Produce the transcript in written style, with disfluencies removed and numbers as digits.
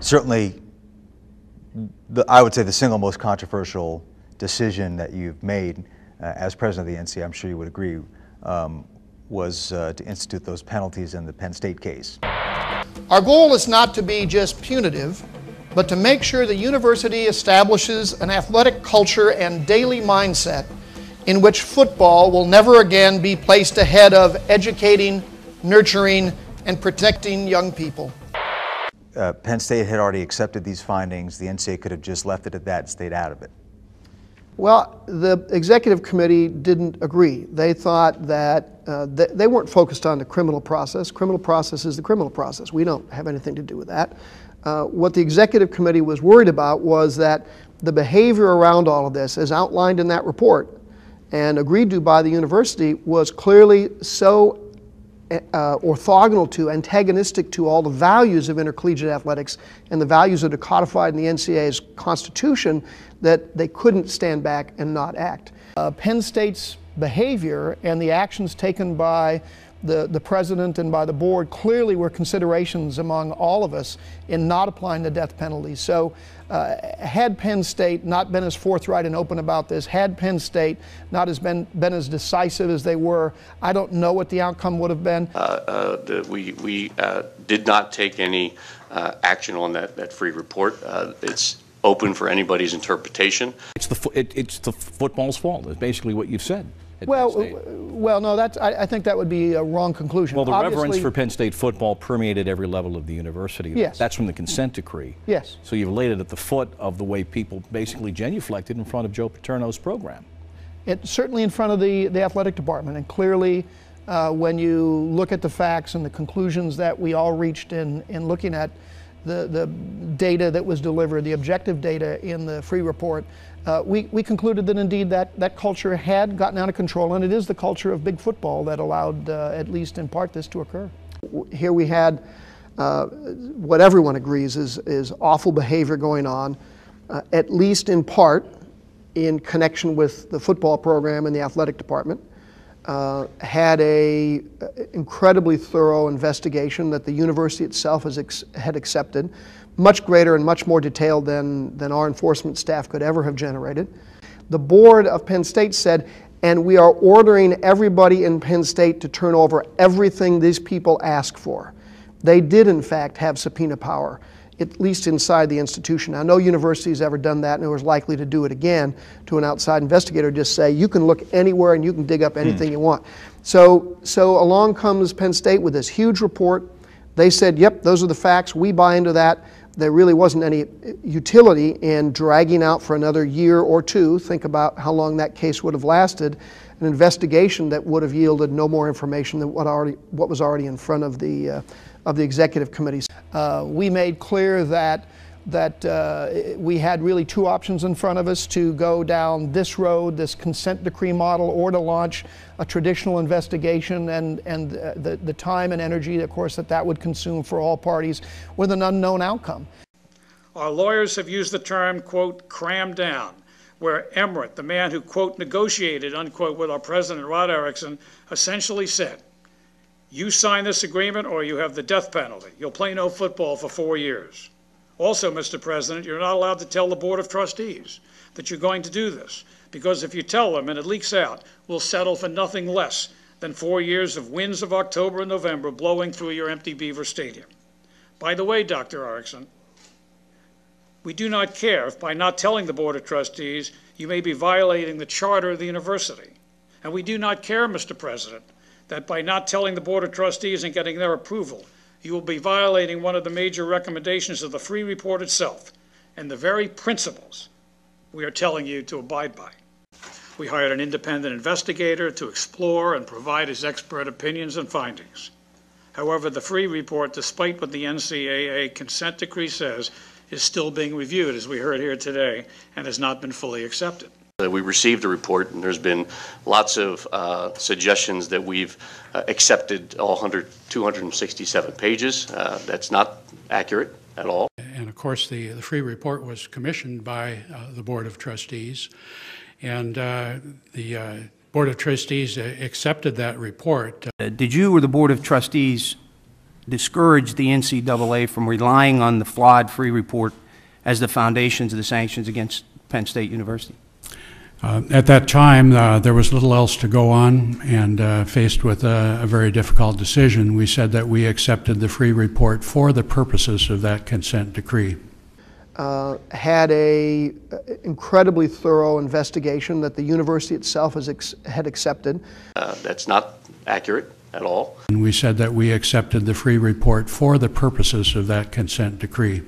Certainly, I would say the single most controversial decision that you've made as president of the NCAA, I'm sure you would agree, was to institute those penalties in the Penn State case. Our goal is not to be just punitive, but to make sure the university establishes an athletic culture and daily mindset in which football will never again be placed ahead of educating, nurturing, and protecting young people. Penn State had already accepted these findings. The NCAA could have just left it at that and stayed out of it. Well, the executive committee didn't agree. They thought that they weren't focused on the criminal process. Criminal process is the criminal process. We don't have anything to do with that. What the executive committee was worried about was that the behavior around all of this, as outlined in that report and agreed to by the university, was clearly so orthogonal to, antagonistic to all the values of intercollegiate athletics and the values that are codified in the NCAA's constitution that they couldn't stand back and not act. Penn State's behavior and the actions taken by the president and by the board clearly were considerations among all of us in not applying the death penalty. So had Penn State not been as forthright and open about this, had Penn State not been as decisive as they were, I don't know what the outcome would have been. We did not take any action on that Freeh report. It's open for anybody's interpretation. It's the football's fault. That's basically what you've said. Well, no, I think that would be a wrong conclusion. Well, the reverence for Penn State football permeated every level of the university. Yes. That's from the consent decree. Yes. So you've laid it at the foot of the way people basically genuflected in front of Joe Paterno's program. Certainly in front of the athletic department, and clearly when you look at the facts and the conclusions that we all reached in looking at the data that was delivered, the objective data in the Freeh Report, we concluded that indeed that culture had gotten out of control, and it is the culture of big football that allowed, at least in part, this to occur. Here we had what everyone agrees is awful behavior going on, at least in part in connection with the football program and the athletic department. Had a incredibly thorough investigation that the university itself had accepted, much greater and much more detailed than our enforcement staff could ever have generated. The board of Penn State said, and we are ordering everybody in Penn State to turn over everything these people ask for. They did in fact have subpoena power, at least inside the institution. Now, no university has ever done that, and was likely to do it again to an outside investigator, just say, you can look anywhere and you can dig up anything you want. So along comes Penn State with this huge report. They said, yep, those are the facts, we buy into that. There really wasn't any utility in dragging out for another year or two, think about how long that case would have lasted, an investigation that would have yielded no more information than what was already in front of the executive committee. We made clear that we had really two options in front of us: to go down this road, this consent decree model, or to launch a traditional investigation, and the time and energy, of course, that would consume for all parties with an unknown outcome. Our lawyers have used the term, quote, cram down, where Emmert, the man who, quote, negotiated, unquote, with our president, Rod Erickson, essentially said, you sign this agreement or you have the death penalty. You'll play no football for 4 years. Also, Mr. President, you're not allowed to tell the Board of Trustees that you're going to do this, because if you tell them and it leaks out, we'll settle for nothing less than 4 years of winds of October and November blowing through your empty Beaver Stadium. By the way, Dr. Erickson, we do not care if by not telling the Board of Trustees you may be violating the charter of the university. And we do not care, Mr. President, that by not telling the Board of Trustees and getting their approval, you will be violating one of the major recommendations of the Freeh Report itself and the very principles we are telling you to abide by. We hired an independent investigator to explore and provide his expert opinions and findings. However, the Freeh Report, despite what the NCAA consent decree says, is still being reviewed, as we heard here today, and has not been fully accepted. We received a report, and there's been lots of suggestions that we've accepted all 267 pages. That's not accurate at all. And of course, the Freeh Report was commissioned by the Board of Trustees, and the Board of Trustees accepted that report. Did you or the Board of Trustees discouraged the NCAA from relying on the flawed Freeh Report as the foundations of the sanctions against Penn State University? At that time, there was little else to go on, and faced with a very difficult decision, we said that we accepted the Freeh Report for the purposes of that consent decree. Had a incredibly thorough investigation that the university itself had accepted. That's not accurate at all. And we said that we accepted the Freeh Report for the purposes of that consent decree.